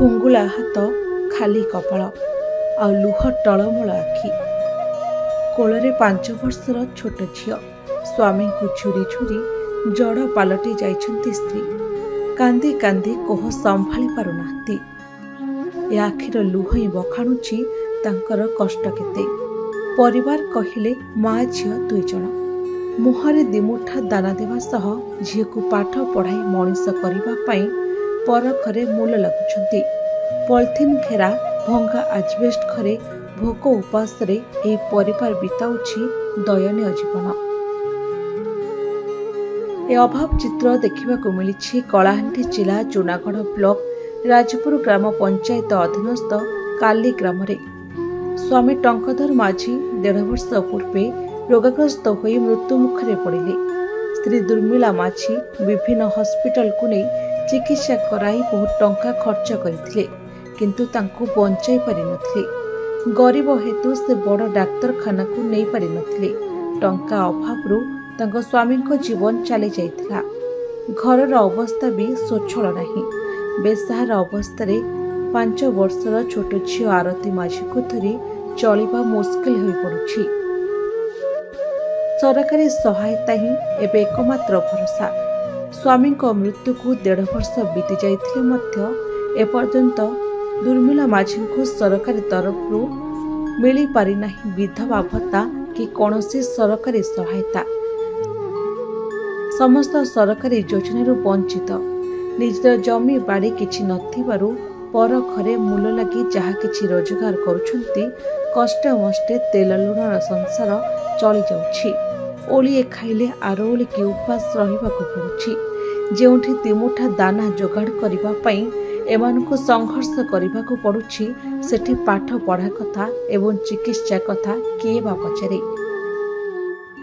ଫୁଙ୍ଗୁଳା ହାତ, ଖାଲି କପାଳ ଆଉ ଲୁହ ଟଳମଳ ଆଖି। କୋଳରେ 5 ବର୍ଷର ଛୋଟ ଝିଅ। ସ୍ୱାମୀଙ୍କୁ ଝୁରି ଝୁରି ଜଡ଼ ପାଲଟି ଯାଇଛନ୍ତି ସ୍ତ୍ରୀ। କାନ୍ଦି କାନ୍ଦି କୋହ ସମ୍ଭାଳି ପାରୁନାହାନ୍ତି। ଏ ଆଖିର ଲୁହ ହିଁ ବଖାଣୁଛି ତାଙ୍କର କଷ୍ଟ କେତେ। ପରିବାର କହିଲେ ମା ଝିଅ 2 ଜଣ। ମୁହଁରେ ଦିମୁଠା ଦାନା ଦେବା ସହ ଝିଅକୁ ପାଠ ପଢ଼ାଇ ମଣିଷ କରିବା ପାଇଁ ପରଖରେ ମୂଲ ଲାଗୁଛନ୍ତି। ପଲିଥିନ୍ ଘେରା ଭଙ୍ଗା ଆଜବେଷ୍ଟ ଘରେ ଭୋକ ଉପାସରେ ଏହି ପରିବାର ବିତାଉଛି ଦୟନୀୟ ଜୀବନ। ଏ ଅଭାବ ଚିତ୍ର ଦେଖିବାକୁ ମିଳିଛି କଳାହାଣ୍ଡି ଜିଲ୍ଲା ଜୁନାଗଡ଼ ବ୍ଲକ ରାଜପୁର ଗ୍ରାମ ପଞ୍ଚାୟତ ଅଧୀନସ୍ଥ କାଲି ଗ୍ରାମରେ। ସ୍ୱାମୀ ଟଙ୍କଧର ମାଝୀ 1.5 ବର୍ଷ ପୂର୍ବେ ରୋଗଗ୍ରସ୍ତ ହୋଇ ମୃତ୍ୟୁ ମୁଖରେ ପଡ଼ିଲେ। ସ୍ତ୍ରୀ ଦୁର୍ମିଳା ମାଝୀ ବିଭିନ୍ନ ହସ୍ପିଟାଲକୁ ନେଇ ଚିକିତ୍ସା କରାଇ ବହୁତ ଟଙ୍କା ଖର୍ଚ୍ଚ କରିଥିଲେ, କିନ୍ତୁ ତାଙ୍କୁ ବଞ୍ଚାଇ ପାରିନଥିଲେ। ଗରିବ ହେତୁ ସେ ବଡ଼ ଡାକ୍ତରଖାନାକୁ ନେଇ ପାରିନଥିଲେ। ଟଙ୍କା ଅଭାବରୁ ତାଙ୍କ ସ୍ୱାମୀଙ୍କ ଜୀବନ ଚାଲି ଯାଇଥିଲା। ଘରର ଅବସ୍ଥା ବି ସ୍ୱଚ୍ଛଳ ନାହିଁ। ବେସାହାରା ଅବସ୍ଥାରେ 5 ବର୍ଷର ଛୋଟ ଝିଅ ଆରତୀ ମାଝୀକୁ ଧରି ଚଳିବା ମୁସ୍କିଲ ହୋଇପଡ଼ୁଛି। ସରକାରୀ ସହାୟତା ହିଁ ଏବେ ଏକମାତ୍ର ଭରସା। ସ୍ୱାମୀଙ୍କ ମୃତ୍ୟୁକୁ 1.5 ବର୍ଷ ବିତି ଯାଇଥିଲେ ମଧ୍ୟ ଏପର୍ଯ୍ୟନ୍ତ ଦୁର୍ମିଳା ମାଝୀଙ୍କୁ ସରକାରୀ ତରଫରୁ ମିଳିପାରିନାହିଁ ବିଧବା ଭତ୍ତା କି କୌଣସି ସରକାରୀ ସହାୟତା। ସମସ୍ତ ସରକାରୀ ଯୋଜନାରୁ ବଞ୍ଚିତ। ନିଜର ଜମି ବାଡ଼ି କିଛି ନଥିବାରୁ ପର ଘରେ ମୂଲ ଲାଗି ଯାହା କିଛି ରୋଜଗାର କରୁଛନ୍ତି, କଷ୍ଟମଷ୍ଟେ ତେଲ ଲୁଣର ସଂସାର ଚଳି ଯାଉଛି। ଓଳିଏ ଖାଇଲେ ଆର ଓଳିକି ଉପାସ ରହିବାକୁ ପଡ଼ୁଛି। ଯେଉଁଠି ଦିମୁଠା ଦାନା ଯୋଗାଡ଼ କରିବା ପାଇଁ ଏମାନଙ୍କୁ ସଂଘର୍ଷ କରିବାକୁ ପଡ଼ୁଛି, ସେଠି ପାଠ ପଢ଼ା କଥା ଏବଂ ଚିକିତ୍ସା କଥା କିଏ ବା ପଚାରେ।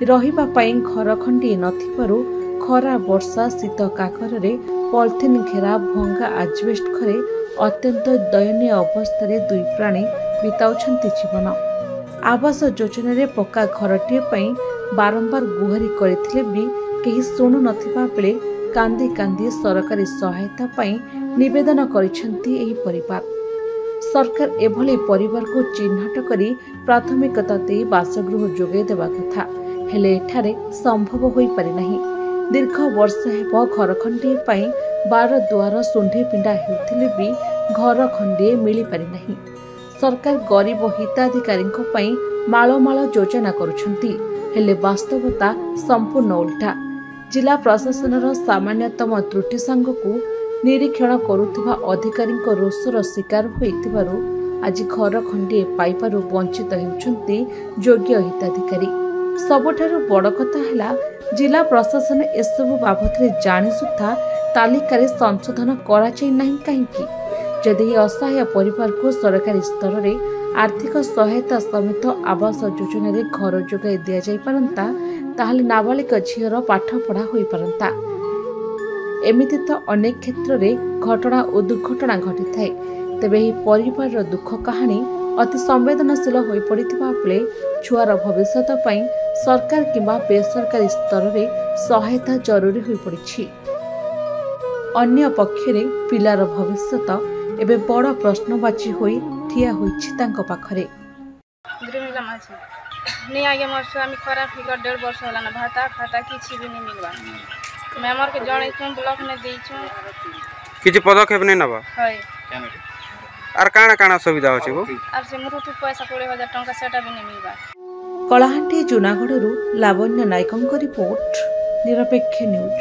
ରହିବା ପାଇଁ ଘର ଖଣ୍ଡିଏ ନଥିବାରୁ ଖରା ବର୍ଷା ଶୀତ କାକରରେ ପଲିଥିନ୍ ଘେରା ଭଙ୍ଗା ଆଜବେଷ୍ଟ ଘରେ ଅତ୍ୟନ୍ତ ଦୟନୀୟ ଅବସ୍ଥାରେ 2 ପ୍ରାଣୀ ବିତାଉଛନ୍ତି ଜୀବନ। ଆବାସ ଯୋଜନାରେ ପକ୍କା ଘରଟିଏ ପାଇଁ ବାରମ୍ବାର ଗୁହାରି କରିଥିଲେ ବି କେହି ଶୁଣୁ ନଥିବା ବେଳେ କାନ୍ଦି କାନ୍ଦି ସରକାରୀ ସହାୟତା ପାଇଁ ନିବେଦନ କରିଛନ୍ତି ଏହି ପରିବାର। ସରକାର ଏଭଳି ପରିବାରକୁ ଚିହ୍ନଟ କରି ପ୍ରାଥମିକତା ଦେଇ ବାସଗୃହ ଯୋଗାଇ ଦେବା କଥା, ହେଲେ ଏଠାରେ ସମ୍ଭବ ହୋଇପାରିନାହିଁ। ଦୀର୍ଘ ବର୍ଷ ହେବ ଘର ଖଣ୍ଡିଏ ପାଇଁ ବାର ଦୁଆର ଶୁଣ୍ଢି ପିଣ୍ଡା ହେଉଥିଲେ ବି ଘର ଖଣ୍ଡିଏ ମିଳିପାରିନାହିଁ। ସରକାର ଗରିବ ହିତାଧିକାରୀଙ୍କ ପାଇଁ ମାଳ ମାଳ ଯୋଜନା କରୁଛନ୍ତି, ହେଲେ ବାସ୍ତବତା ସମ୍ପୂର୍ଣ୍ଣ ଓଲଟା। ଜିଲ୍ଲା ପ୍ରଶାସନର ସାମାନ୍ୟତମ ତ୍ରୁଟି ସାଙ୍ଗକୁ ନିରୀକ୍ଷଣ କରୁଥିବା ଅଧିକାରୀଙ୍କ ରୋଷର ଶିକାର ହୋଇଥିବାରୁ ଆଜି ଘର ଖଣ୍ଡିଏ ପାଇବାରୁ ବଞ୍ଚିତ ହେଉଛନ୍ତି ଯୋଗ୍ୟ ହିତାଧିକାରୀ। ସବୁଠାରୁ ବଡ଼ କଥା ହେଲା, ଜିଲ୍ଲା ପ୍ରଶାସନ ଏସବୁ ବାବଦରେ ଜାଣି ସୁଦ୍ଧା ତାଲିକାରେ ସଂଶୋଧନ କରାଯାଇ ନାହିଁ କାହିଁକି? ଯଦି ଏହି ଅସହାୟ ପରିବାରକୁ ସରକାରୀ ସ୍ତରରେ ଆର୍ଥିକ ସହାୟତା ସମେତ ଆବାସ ଯୋଜନାରେ ଘର ଯୋଗାଇ ଦିଆଯାଇପାରନ୍ତା, ତାହେଲେ ନାବାଳିକ ଝିଅର ପାଠପଢ଼ା ହୋଇପାରନ୍ତା। ଏମିତି ତ ଅନେକ କ୍ଷେତ୍ରରେ ଘଟଣା ଓ ଦୁର୍ଘଟଣା ଘଟିଥାଏ। ତେବେ ଏହି ପରିବାରର ଦୁଃଖ କାହାଣୀ ଅତି ସମ୍ବେଦନଶୀଳ ହୋଇପଡ଼ିଥିବା ବେଳେ ଛୁଆର ଭବିଷ୍ୟତ ପାଇଁ ସରକାର କିମ୍ବା ବେସରକାରୀ ସ୍ତରରେ ସହାୟତା ଜରୁରୀ ହୋଇପଡ଼ିଛି। ଅନ୍ୟ ପକ୍ଷରେ ପିଲାର ଭବିଷ୍ୟତ ଏବେ ବଡ଼ ପ୍ରଶ୍ନବାଚୀ ହୋଇ ଠିଆ ହୋଇଛି ତାଙ୍କ ପାଖରେ। ଦୁର୍ମିଳା ମାଝୀ नहीं आगे मोर स्वामी खराब फिकर 1.5 वर्ष होला ना भाता खाता किछि भी नहीं मिलबा। मैं हमर के जणे तुम ब्लॉक में देइछु किछि पदक्षेप नहीं नबा होय आर काना काना सुविधा अछि गो आर से मुरुतु पैसा 20,000 टंका सेटा भी नहीं मिलबा। कलाहांडी जुनागढ़ लावण्य नायकंक रिपोर्ट निरपेक्ष न्यूज।